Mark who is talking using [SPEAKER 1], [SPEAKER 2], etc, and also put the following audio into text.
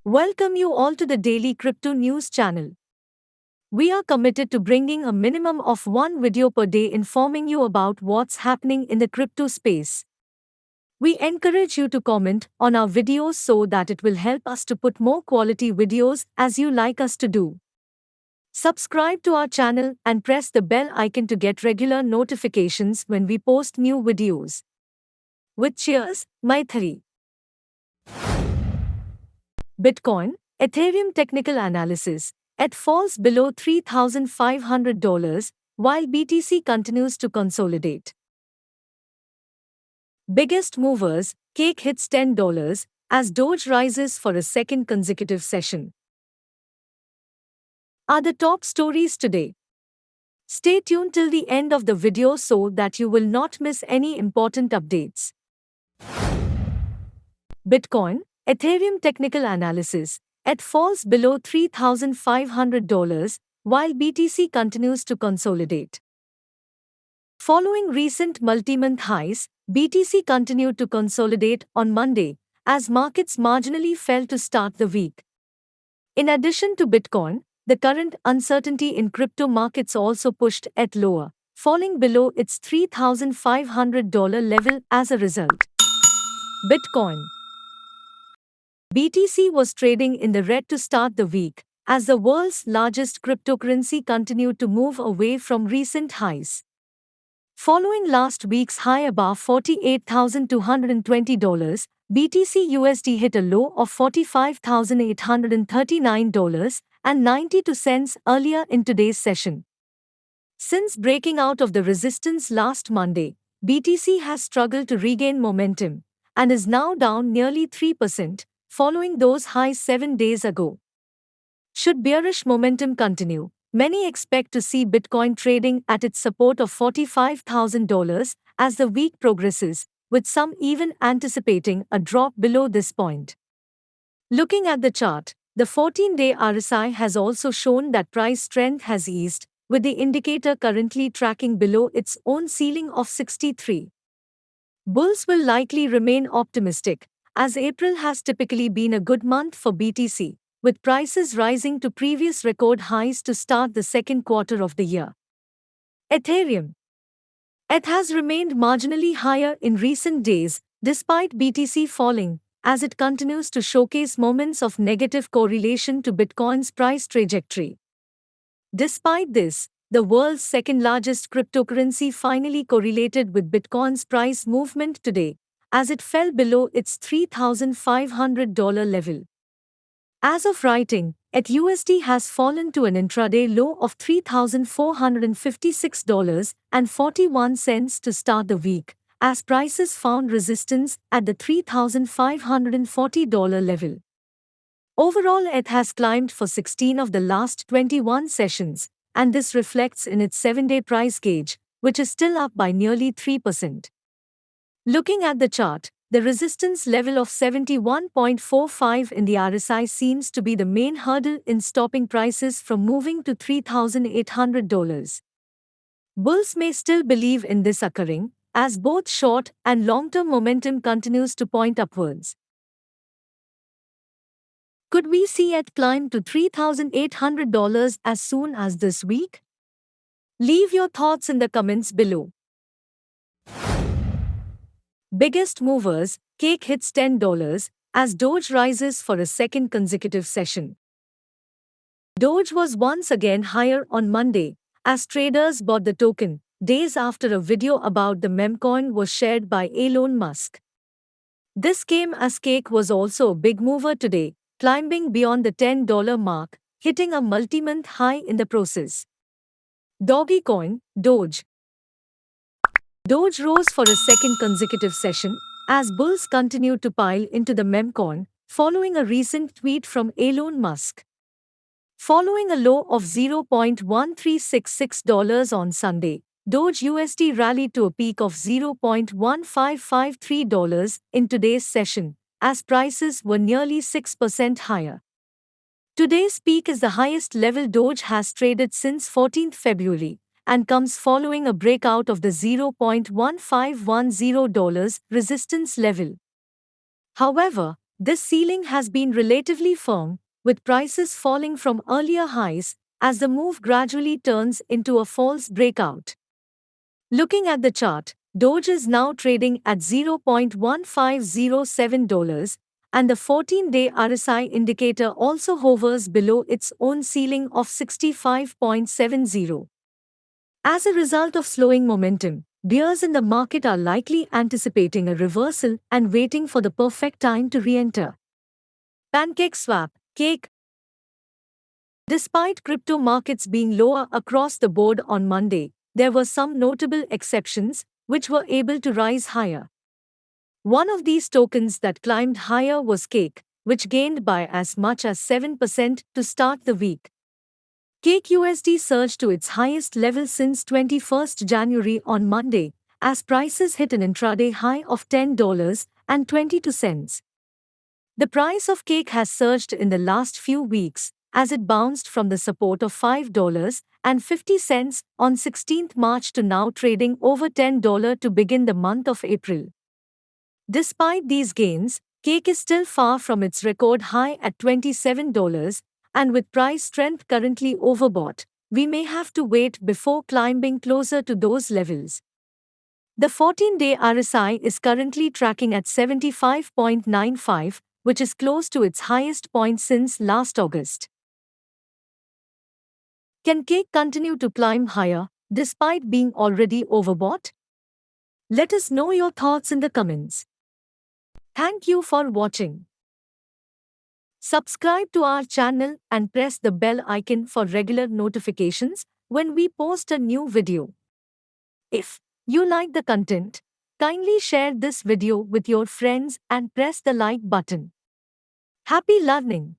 [SPEAKER 1] Welcome you all to the Daily Crypto News channel. We are committed to bringing a minimum of one video per day informing you about what's happening in the crypto space. We encourage you to comment on our videos so that it will help us to put more quality videos as you like us to do. Subscribe to our channel and press the bell icon to get regular notifications when we post new videos. With cheers, Maithari. Bitcoin, Ethereum technical analysis. It falls below $3,500 while BTC continues to consolidate. Biggest movers, cake hits $10 as Doge rises for a second consecutive session. Are the top stories today. Stay tuned till the end of the video so that you will not miss any important updates. Bitcoin, Ethereum technical analysis. It falls below $3,500 while BTC continues to consolidate. Following recent multi-month highs, BTC continued to consolidate on Monday as markets marginally fell to start the week. In addition to Bitcoin, the current uncertainty in crypto markets also pushed it lower, falling below its $3,500 level as a result. Bitcoin BTC was trading in the red to start the week, as the world's largest cryptocurrency continued to move away from recent highs. Following last week's high above $48,220, BTC USD hit a low of $45,839.92 earlier in today's session. Since breaking out of the resistance last Monday, BTC has struggled to regain momentum and is now down nearly 3%. Following those highs 7 days ago. Should bearish momentum continue, many expect to see Bitcoin trading at its support of $45,000 as the week progresses, with some even anticipating a drop below this point. Looking at the chart, the 14-day RSI has also shown that price strength has eased, with the indicator currently tracking below its own ceiling of 63. Bulls will likely remain optimistic, as April has typically been a good month for BTC, with prices rising to previous record highs to start the second quarter of the year. Ethereum. It has remained marginally higher in recent days, despite BTC falling, as it continues to showcase moments of negative correlation to Bitcoin's price trajectory. Despite this, the world's second-largest cryptocurrency finally correlated with Bitcoin's price movement today, as it fell below its $3,500 level. As of writing, USD has fallen to an intraday low of $3,456.41 to start the week, as prices found resistance at the $3,540 level. Overall, it has climbed for 16 of the last 21 sessions, and this reflects in its 7-day price gauge, which is still up by nearly 3%. Looking at the chart, the resistance level of 71.45 in the RSI seems to be the main hurdle in stopping prices from moving to $3,800. Bulls may still believe in this occurring, as both short and long-term momentum continues to point upwards. Could we see it climb to $3,800 as soon as this week? Leave your thoughts in the comments below. Biggest movers, cake hits $10 as Doge rises for a second consecutive session. Doge was once again higher on Monday as traders bought the token, days after a video about the meme coin was shared by Elon Musk. This came as cake was also a big mover today, climbing beyond the $10 mark, hitting a multi-month high in the process. Dogecoin, Doge. Doge rose for a second consecutive session, as bulls continued to pile into the meme coin, following a recent tweet from Elon Musk. Following a low of $0.1366 on Sunday, Doge USD rallied to a peak of $0.1553 in today's session, as prices were nearly 6% higher. Today's peak is the highest level Doge has traded since 14th February, and comes following a breakout of the $0.1510 resistance level. However, This ceiling has been relatively firm, with prices falling from earlier highs as the move gradually turns into a false breakout. Looking at the chart, Doge is now trading at $0.1507, and the 14-day RSI indicator also hovers below its own ceiling of 65.70. As a result of slowing momentum, bears in the market are likely anticipating a reversal and waiting for the perfect time to re-enter. Pancake swap, cake. Despite crypto markets being lower across the board on Monday, there were some notable exceptions which were able to rise higher. One of these tokens that climbed higher was Cake, which gained by as much as 7% to start the week. Cake USD surged to its highest level since 21st January on Monday, as prices hit an intraday high of $10.22. The price of Cake has surged in the last few weeks, as it bounced from the support of $5.50 on 16th March to now trading over $10 to begin the month of April. Despite these gains, Cake is still far from its record high at $27, and with price strength currently overbought, we may have to wait before climbing closer to those levels. The 14-day RSI is currently tracking at 75.95, which is close to its highest point since last August. Can Cake continue to climb higher, despite being already overbought? Let us know your thoughts in the comments. Thank you for watching. Subscribe to our channel and press the bell icon for regular notifications when we post a new video. If you like the content, kindly share this video with your friends and press the like button. Happy learning!